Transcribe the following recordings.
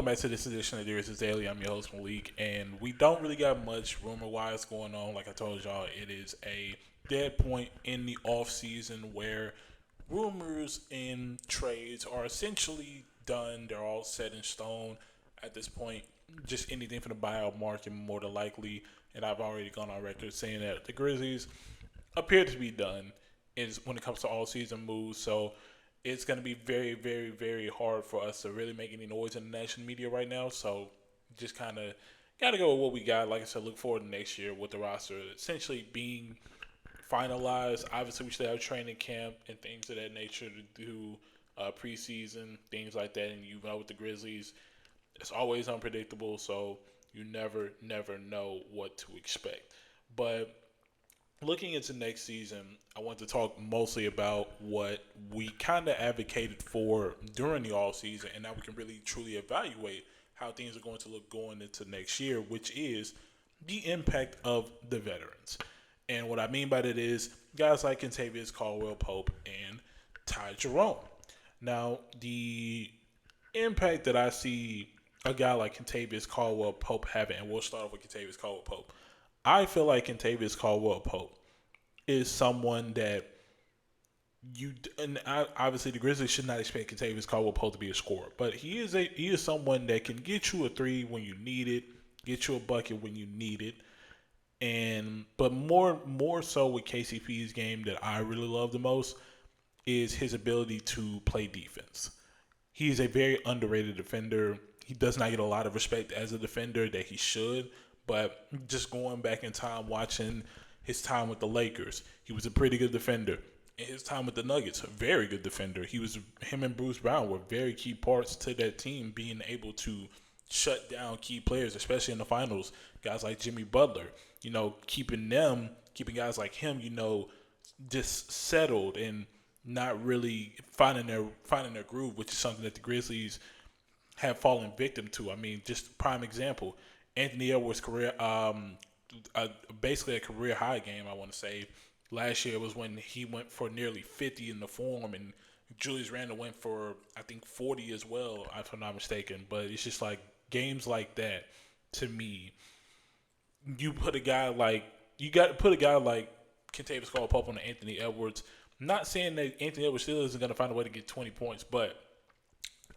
back to this edition of the Grizzlies Daily. I'm your host, Melek, and we don't really got much rumor-wise going on. Like I told y'all, it is a dead point in the off-season where rumors and trades are essentially done. They're all set in stone at this point. Just anything from the buyout market, more than likely. And I've already gone on record saying that the Grizzlies appear to be done is when it comes to all-season moves. So it's going to be very, very, very hard for us to really make any noise in the national media right now. So just kind of got to go with what we got. Like I said, look forward to next year with the roster essentially being finalized. Obviously, we still have training camp and things of that nature to do, preseason, things like that. And you know, with the Grizzlies, it's always unpredictable. So you never know what to expect. But looking into next season, I want to talk mostly about what we kind of advocated for during the off season, and now we can really truly evaluate how things are going to look going into next year, which is the impact of the veterans. And what I mean by that is guys like Kentavious Caldwell Pope and Ty Jerome. Now, the impact that I see a guy like Kentavious Caldwell Pope having, and we'll start off with Kentavious Caldwell Pope. I feel like Kentavious Caldwell Pope is someone that obviously the Grizzlies should not expect Kentavious Caldwell Pope to be a scorer, but he is someone that can get you a three when you need it, get you a bucket when you need it, and but more so with KCP's game that I really love the most is his ability to play defense. He is a very underrated defender. He does not get a lot of respect as a defender that he should, but just going back in time watching his time with the Lakers, he was a pretty good defender. In his time with the Nuggets, a very good defender. Him and Bruce Brown were very key parts to that team being able to shut down key players, especially in the finals. Guys like Jimmy Butler, keeping guys like him, just settled and not really finding their groove, which is something that the Grizzlies have fallen victim to. I mean, just prime example, Anthony Edwards' career, basically a career high game, I want to say. Last year was when he went for nearly 50 in the form, and Julius Randle went for, I think, 40 as well, if I'm not mistaken. But it's just like games like that, to me, you got to put a guy like Kentavious Caldwell Pope on Anthony Edwards. Not saying that Anthony Edwards still isn't going to find a way to get 20 points, but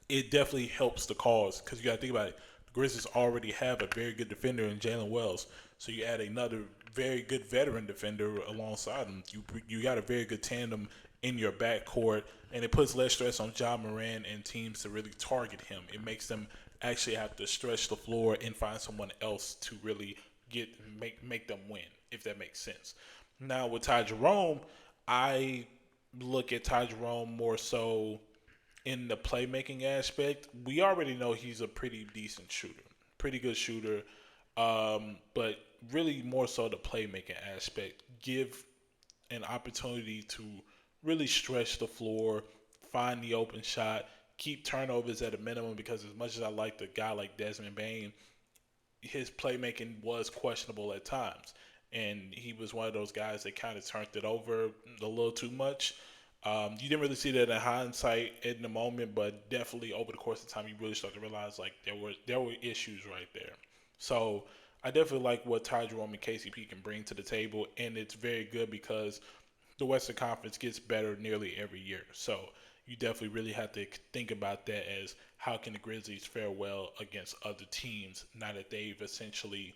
it definitely helps the cause because you got to think about it. The Grizzlies already have a very good defender in Jalen Wells, so you add another very good veteran defender alongside him. You got a very good tandem in your backcourt, and it puts less stress on Ja Morant and teams to really target him. It makes them actually have to stretch the floor and find someone else to really make them win, if that makes sense. Now with Ty Jerome, I look at Ty Jerome more so in the playmaking aspect. We already know he's a pretty decent shooter, pretty good shooter, but really more so the playmaking aspect. Give an opportunity to really stretch the floor, find the open shot, keep turnovers at a minimum because as much as I like the guy like Desmond Bane, his playmaking was questionable at times. And he was one of those guys that kind of turned it over a little too much. You didn't really see that in hindsight in the moment, but definitely over the course of time, you really start to realize like there were issues right there. So I definitely like what Ty Jerome and KCP can bring to the table, and it's very good because the Western Conference gets better nearly every year. So you definitely really have to think about that as how can the Grizzlies fare well against other teams now that they've essentially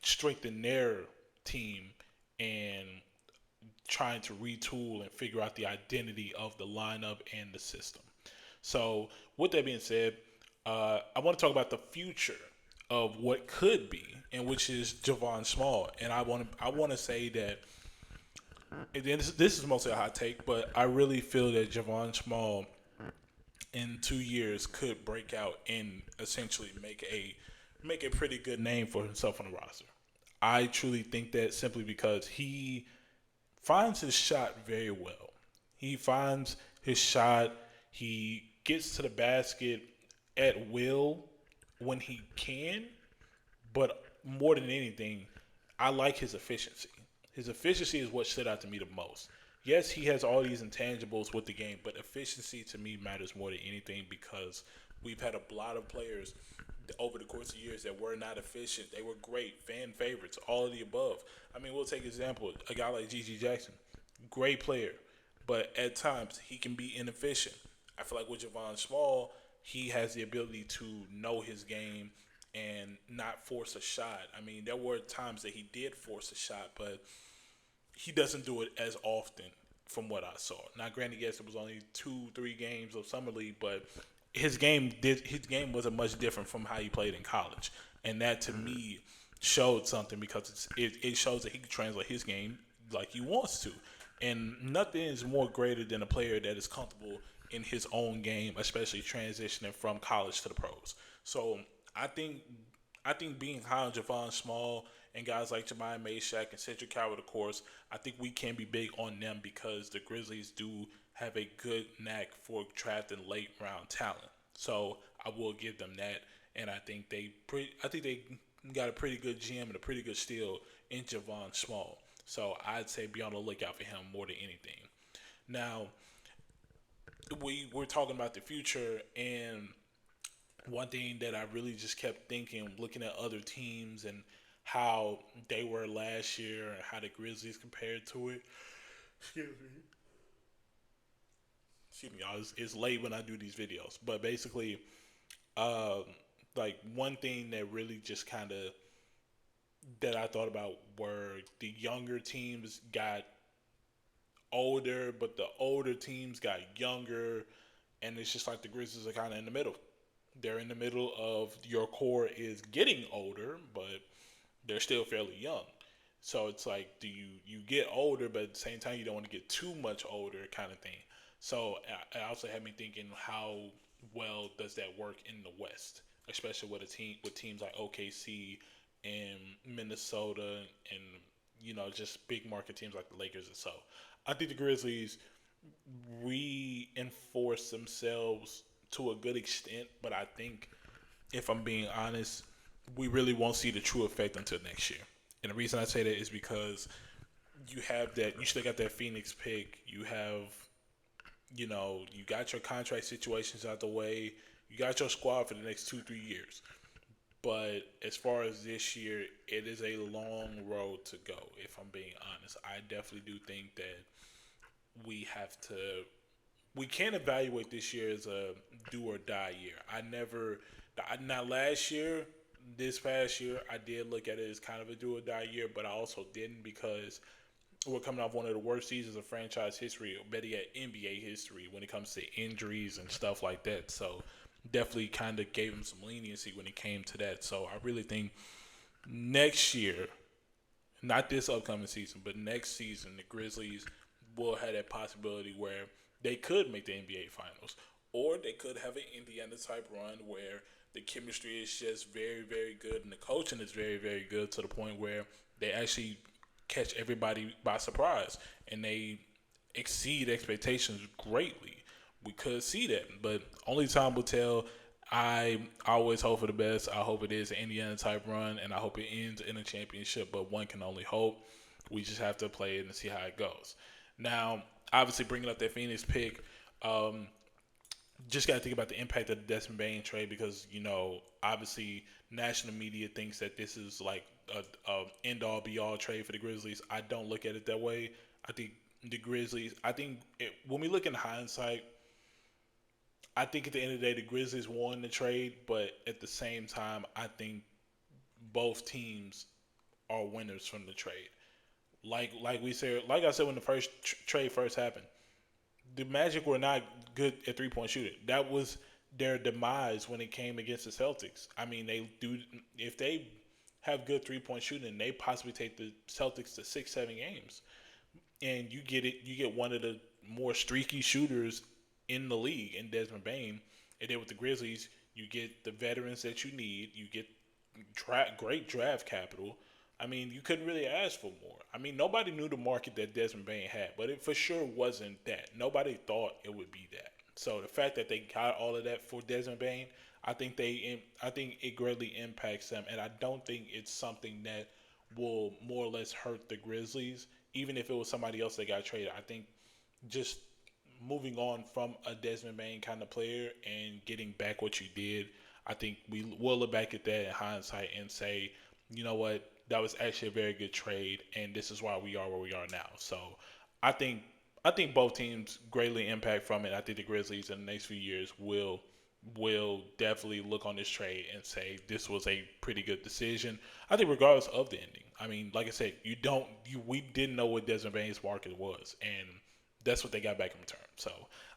strengthened their team and trying to retool and figure out the identity of the lineup and the system. So, with that being said, I want to talk about the future of what could be, and which is Javon Small. And I want to say that, and this is mostly a hot take, but I really feel that Javon Small in 2 years could break out and essentially make a pretty good name for himself on the roster. I truly think that simply because he finds his shot very well. He finds his shot. He gets to the basket at will when he can. But more than anything, I like his efficiency. His efficiency is what stood out to me the most. Yes, he has all these intangibles with the game, but efficiency to me matters more than anything because We've had a lot of players over the course of years that were not efficient. They were great, fan favorites, all of the above. I mean, we'll take example, a guy like G.G. Jackson, great player, but at times he can be inefficient. I feel like with Javon Small, he has the ability to know his game and not force a shot. I mean, there were times that he did force a shot, but he doesn't do it as often from what I saw. Now, granted, yes, it was only 2, 3 games of summer league, but his game wasn't much different from how he played in college, and that to me showed something because it shows that he can translate his game like he wants to, and nothing is more greater than a player that is comfortable in his own game, especially transitioning from college to the pros. So I think I think being high on Javon Small and guys like Jemiah Mashack and Cedric Coward, of course, I think we can be big on them because the Grizzlies do have a good knack for drafting late round talent. So I will give them that, and I think they got a pretty good GM and a pretty good steal in Javon Small. So I'd say be on the lookout for him more than anything. Now we're talking about the future, and one thing that I really just kept thinking, looking at other teams and how they were last year and how the Grizzlies compared to it. Excuse me. Excuse me, y'all. It's late when I do these videos, but basically, um, like one thing that really just kind of that I thought about were the younger teams got older, but the older teams got younger, and it's just like the Grizzlies are kind of in the middle. They're in the middle of your core is getting older, but they're still fairly young. So it's like, do you get older, but at the same time you don't want to get too much older, kind of thing. So it also had me thinking, how well does that work in the West, especially with a team with teams like OKC and Minnesota and just big market teams like the Lakers and so. I think the Grizzlies reinforce themselves to a good extent, but I think if I'm being honest, we really won't see the true effect until next year. And the reason I say that is because you still got that Phoenix pick. You got your contract situations out the way. You got your squad for the next 2, 3 years. But as far as this year, it is a long road to go. If I'm being honest, I definitely do think that we have to we can evaluate this year as a do or die year. Not last year, this past year, I did look at it as kind of a do or die year, but I also didn't because we're coming off one of the worst seasons of franchise history, or better yet, NBA history when it comes to injuries and stuff like that. So definitely kind of gave him some leniency when it came to that. So I really think next year, not this upcoming season, but next season, the Grizzlies will have that possibility where they could make the NBA Finals, or they could have an Indiana type run where the chemistry is just very, very good, and the coaching is very, very good to the point where they actually catch everybody by surprise and they exceed expectations greatly. We could see that, but only time will tell. I always hope for the best. I hope it is an Indiana type run, and I hope it ends in a championship. But one can only hope. We just have to play it and see how it goes. Now, obviously, bringing up that Phoenix pick, um, just got to think about the impact of the Desmond Bane trade because obviously, national media thinks that this is like a end all be all trade for the Grizzlies. I don't look at it that way. I think the Grizzlies. When we look in hindsight, I think at the end of the day, the Grizzlies won the trade, but at the same time, I think both teams are winners from the trade. Like I said when the first trade first happened, the Magic were not good at 3-point shooting. That was their demise when it came against the Celtics. I mean, they do if they have good 3-point shooting, they possibly take the Celtics to 6, 7 games, and you get one of the more streaky shooters in the league in Desmond Bane. And then with the Grizzlies, you get the veterans that you need. You get great draft capital. I mean, you couldn't really ask for more. I mean, nobody knew the market that Desmond Bane had, but it for sure wasn't that. Nobody thought it would be that. So the fact that they got all of that for Desmond Bane, I think it greatly impacts them, and I don't think it's something that will more or less hurt the Grizzlies. Even if it was somebody else that got traded, I think just moving on from a Desmond Bane kind of player and getting back what you did. I think we will look back at that in hindsight and say, you know what, that was actually a very good trade, and this is why we are where we are now. So I think I think both teams greatly impact from it. I think the Grizzlies in the next few years will definitely look on this trade and say this was a pretty good decision. I think regardless of the ending. I mean, like I said, we didn't know what Desmond Bane's market was, and that's what they got back in return. So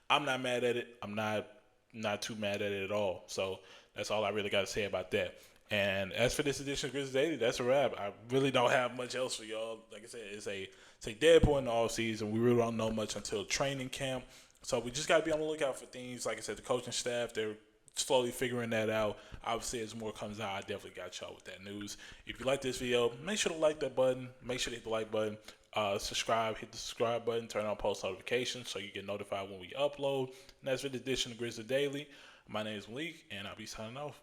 I'm not mad at it. I'm not too mad at it at all. So that's all I really got to say about that. And as for this edition of Grizzlies Daily, that's a wrap. I really don't have much else for y'all. Like I said, it's a dead point in the off season. We really don't know much until training camp. So we just got to be on the lookout for things. Like I said, the coaching staff, they're slowly figuring that out. Obviously, as more comes out, I definitely got y'all with that news. If you like this video, make sure to like that button. Make sure to hit the like button. Subscribe, hit the subscribe button, turn on post notifications so you get notified when we upload. And that's for the edition of Grizzlies Daily. My name is Melek, and I'll be signing off.